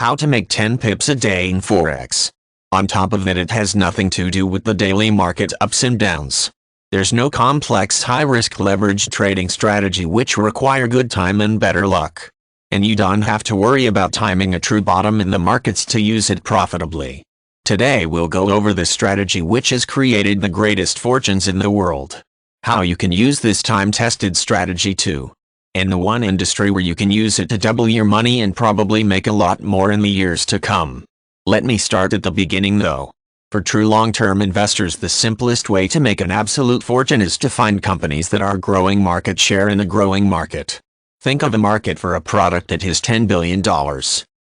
How to make 10 pips a day in Forex. On top of it, it has nothing to do with the daily market ups and downs. There's no complex high-risk leverage trading strategy which require good time and better luck. And you don't have to worry about timing a true bottom in the markets to use it profitably. Today we'll go over the strategy which has created the greatest fortunes in the world. How you can use this time-tested strategy too. And the one industry where you can use it to double your money and probably make a lot more in the years to come. Let me start at the beginning though. For true long-term investors, the simplest way to make an absolute fortune is to find companies that are growing market share in a growing market. Think of a market for a product that is $10 billion.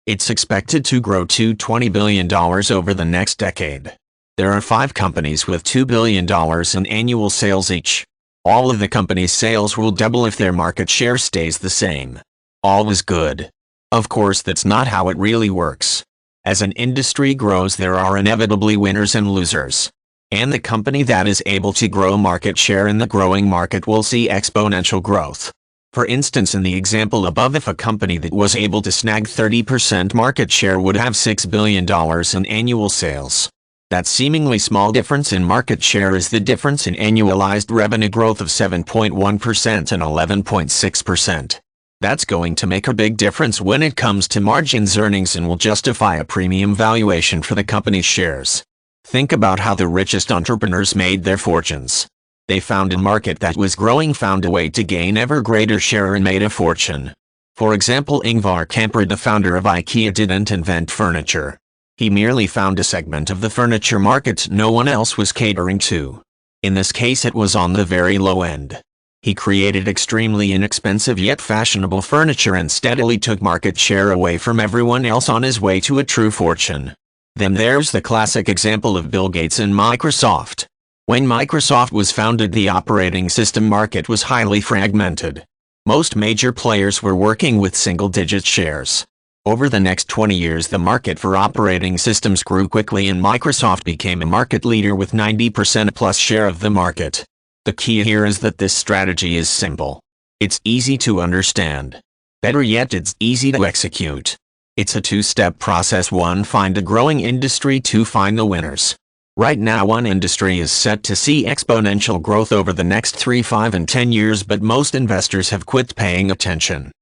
It's expected to grow to $20 billion over the next decade. There are 5 companies with $2 billion in annual sales each. All of the company's sales will double if their market share stays the same. All is good. Of course, that's not how it really works. As an industry grows, there are inevitably winners and losers. And the company that is able to grow market share in the growing market will see exponential growth. For instance, in the example above, if a company that was able to snag 30% market share would have $6 billion in annual sales. That seemingly small difference in market share is the difference in annualized revenue growth of 7.1% and 11.6%. That's going to make a big difference when it comes to margins, earnings, and will justify a premium valuation for the company's shares. Think about how the richest entrepreneurs made their fortunes. They found a market that was growing, found a way to gain ever greater share, and made a fortune. For example, Ingvar Kamprad, the founder of IKEA, didn't invent furniture. He merely found a segment of the furniture market no one else was catering to. In this case, it was on the very low end. He created extremely inexpensive yet fashionable furniture and steadily took market share away from everyone else on his way to a true fortune. Then there's the classic example of Bill Gates and Microsoft. When Microsoft was founded, the operating system market was highly fragmented. Most major players were working with single-digit shares. Over the next 20 years, the market for operating systems grew quickly and Microsoft became a market leader with 90% plus share of the market. The key here is that this strategy is simple. It's easy to understand. Better yet, it's easy to execute. It's a 2-step process. 1. Find a growing industry. 2. Find the winners. Right now, one industry is set to see exponential growth over the next 3, 5, and 10 years, but most investors have quit paying attention.